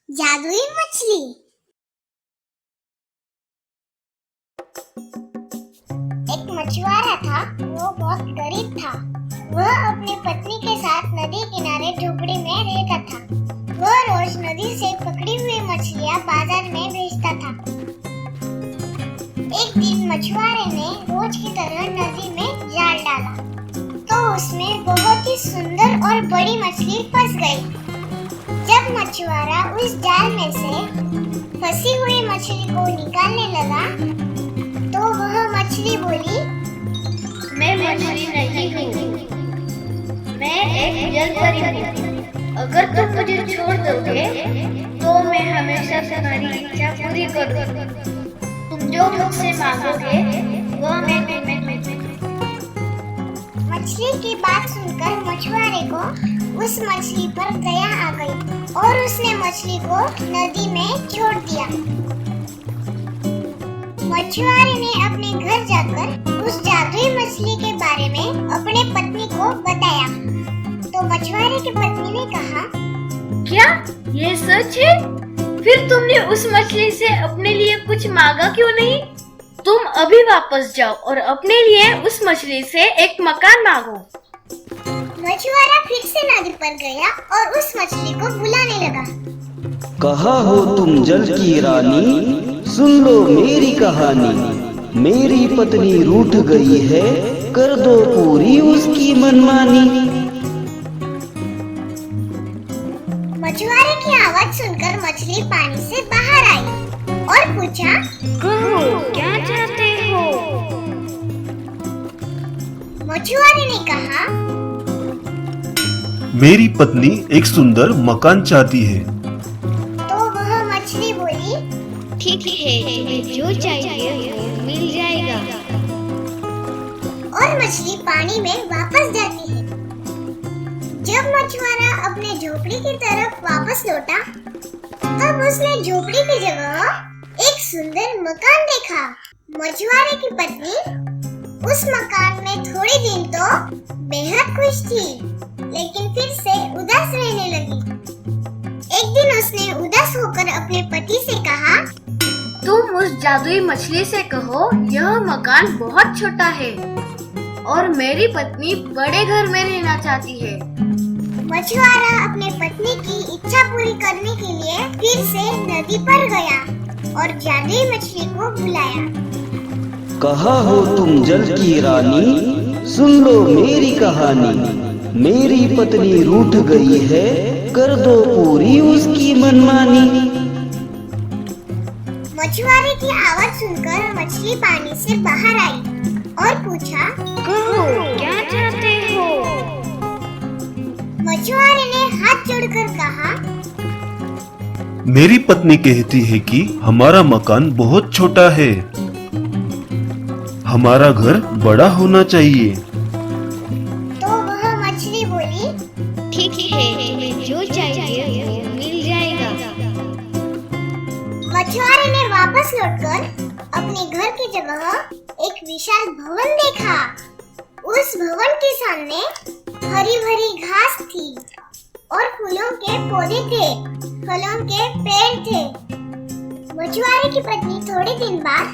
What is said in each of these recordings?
जादुई मछली। एक मछुआरा था, वो बहुत गरीब था। वह अपनी पत्नी के साथ नदी किनारे झोपड़ी में रहता था। वह रोज नदी से पकड़ी हुई मछलियां बाजार में बेचता था। एक दिन मछुआरे ने रोज की तरह नदी में जाल डाला, तो उसमें बहुत ही सुंदर और बड़ी मछली फंस गई। जब मछुआरा उस जाल में से फंसी हुई मछली को निकालने लगा, तो वह मछली बोली, मैं मछली नहीं हूँ, मैं एक जलपरी हूँ। अगर तुम मुझे छोड़ दोगे तो मैं हमेशा तुम्हारी इच्छा पूरी करूँगा। तुम जो मुझसे मांगोगे वो मैं तुम्हें दूँगा। मछली की बात सुनकर मछुआरे को उस मछली पर दया आ गई और उसने मछली को नदी में छोड़ दिया। मछुआरे ने अपने घर जाकर उस जादुई मछली के बारे में अपने पत्नी को बताया। तो मछुआरे की पत्नी ने कहा, क्या ये सच है? फिर तुमने उस मछली से अपने लिए कुछ मांगा क्यों नहीं? तुम अभी वापस जाओ और अपने लिए उस मछली से एक मकान मांगो। मछुआरा फिर से नदी पर गया और उस मछली को बुलाने लगा। कहा हो तुम जल की रानी, सुन लो मेरी कहानी। मेरी पत्नी रूठ गई है, कर दो पूरी उसकी मनमानी। मछुआरे की आवाज सुनकर मछली पानी से बाहर आई और पूछा, कहो क्या चाहते हो? मछुआरे ने कहा, मेरी पत्नी एक सुंदर मकान चाहती है। तो वह मछली बोली, ठीक है, तुम्हें जो चाहिए वो मिल जाएगा। और मछली पानी में वापस जाती है। जब मछुआरा अपने झोपड़ी की तरफ वापस लौटा, तब उसने झोपड़ी की जगह एक सुंदर मकान देखा। मछुआरे की पत्नी उस मकान में थोड़े दिन तो बेहद खुश थी, लेकिन फिर से उदास रहने लगी। एक दिन उसने उदास होकर अपने पति से कहा, तुम उस जादुई मछली से कहो यह मकान बहुत छोटा है और मेरी पत्नी बड़े घर में रहना चाहती है। मछुआरा अपने पत्नी की इच्छा पूरी करने के लिए फिर से नदी पर गया और जादुई मछली को बुलाया। कहा हो तुम जल की रानी, सुन लो मेरी कहानी। मेरी पत्नी रूठ गई है, कर दो पूरी उसकी मनमानी। मछुआरे की आवाज सुनकर मछली पानी से बाहर आई और पूछा, कहो क्या चाहते हो? मछुआरे ने हाथ जोड़कर कहा, मेरी पत्नी कहती है कि हमारा मकान बहुत छोटा है, हमारा घर बड़ा होना चाहिए। तो वह मछली बोली, ठीक है, तुम्हें जो चाहिए वो मिल जाएगा। मछुआरे ने वापस लौटकर अपने घर की जगह एक विशाल भवन देखा। उस भवन के सामने हरी भरी घास थी और फूलों के पौधे थे, फलों के पेड़ थे। मछुआरे की पत्नी थोड़े दिन बाद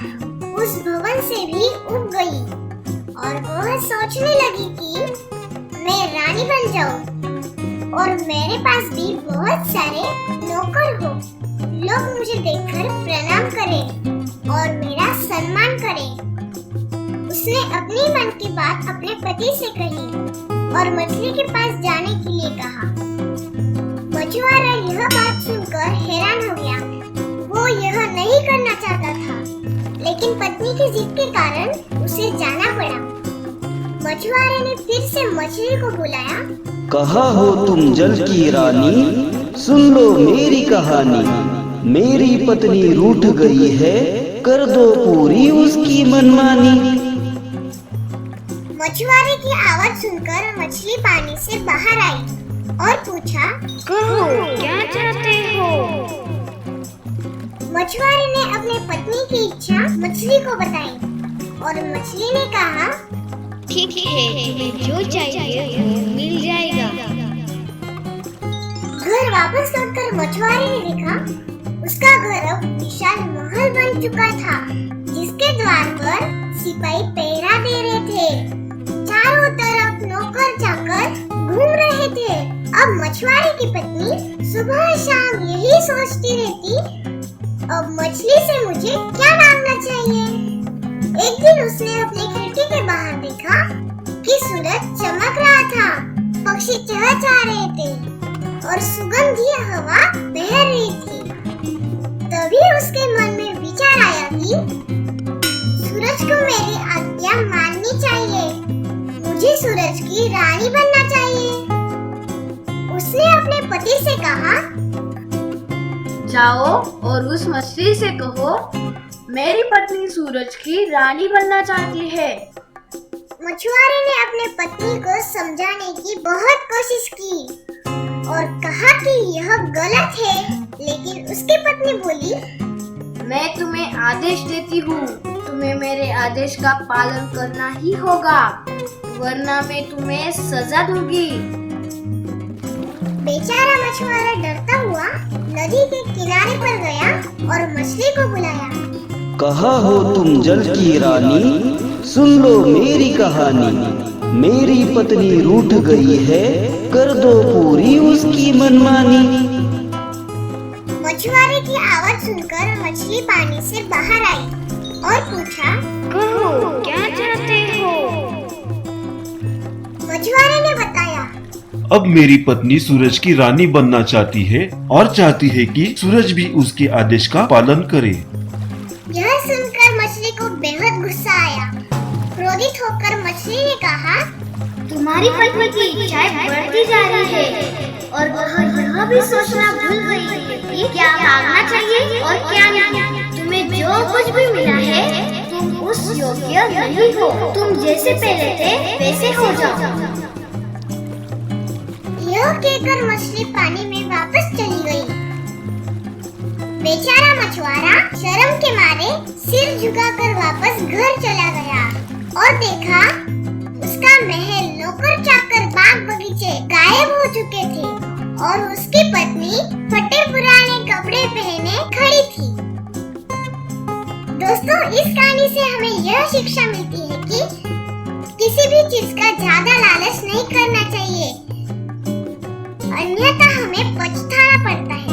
उस भवन से भी उब गई और वह सोचने लगी कि मैं रानी बन जाऊं और मेरे पास भी बहुत सारे नौकर हो। लोग मुझे देखकर प्रणाम करें और मेरा सम्मान करें। उसने अपनी मन की बात अपने पति से कही और मछली के पास जाने के लिए कहा। मछुआरा यह बात सुनकर हैरान हो गया। वो यह नहीं करना चाहता था, लेकिन पत्नी की जिद के कारण उसे जाना पड़ा। मछुआरे ने फिर से मछली को बुलाया। कहा हो तुम जल की रानी, सुन लो मेरी कहानी। मेरी पत्नी रूठ गई है, कर दो पूरी उसकी मनमानी। मछुआरे की आवाज सुनकर मछली पानी से बाहर आई और पूछा, कहो क्या चाहते हो? मछुआरे ने अपने पत्नी की इच्छा मछली को बताई और मछली ने कहा, ठीक है, तुम्हें जो चाहिए वो मिल जाएगा। घर वापस लौटकर मछुआरे ने देखा उसका घर अब विशाल महल बन चुका था, जिसके द्वार पर सिपाही पहरा दे रहे थे। चारों तरफ नौकर चाकर घूम रहे थे। अब मछुआरे की पत्नी सुबह शाम यही सोचती रहती, अब मछली से मुझे क्या मांगना चाहिए। एक दिन उसने अपनी खिड़की के बाहर देखा कि सूरज चमक रहा था, पक्षी चहचहा रहे थे और सुगंधित हवा बह रही थी। तभी उसके मन में विचार आया कि सूरज को मेरी आज्ञा माननी चाहिए, मुझे सूरज की रानी बनना चाहिए। उसने अपने पति से कहा, जाओ और उस मछली से कहो मेरी पत्नी सूरज की रानी बनना चाहती है। मछुआरे ने अपने पत्नी को समझाने की बहुत कोशिश की और कहा कि यह गलत है, लेकिन उसकी पत्नी बोली, मैं तुम्हें आदेश देती हूँ, तुम्हें मेरे आदेश का पालन करना ही होगा, वरना मैं तुम्हें सजा दूंगी। बेचारा मछुआरा डरता हुआ नदी के किनारे पर गया और मछली को बुलाया। कहा हो तुम जल की रानी, सुन लो मेरी कहानी। मेरी पत्नी रूठ गई है, कर दो पूरी उसकी मनमानी। मछुआरे की आवाज सुनकर मछली पानी से बाहर आई और पूछा, कहो क्या चाहते हो? मछुआरे ने बताया, अब मेरी पत्नी सूरज की रानी बनना चाहती है और चाहती है कि सूरज भी उसके आदेश का पालन करे। यह सुनकर मछली को बेहद गुस्सा आया। क्रोधित होकर मछली ने कहा, तुम्हारी पत्नी की इच्छाएं बढ़ती जा रही है और वह यह भी सोचना भूल गई है कि क्या मांगना चाहिए और क्या नहीं। तुम्हें जो कुछ भी मिला है तुम उस योग्य नहीं हो, तुम जैसे पहले थे वैसे हो जाओ। यह कहकर मछली पानी में वापस चली गई। बेचारा मछुआरा शर्म के मारे सिर झुकाकर वापस घर चला गया और देखा उसका महल, नौकर चाकर, बाग बगीचे गायब हो चुके थे और उसकी पत्नी फटे पुराने कपड़े पहने खड़ी थी। दोस्तों, इस कहानी से हमें यह शिक्षा मिलती है कि किसी भी चीज का ज्यादा लालच नहीं करना चाहिए, अन्यथा हमें पछताना पड़ता है।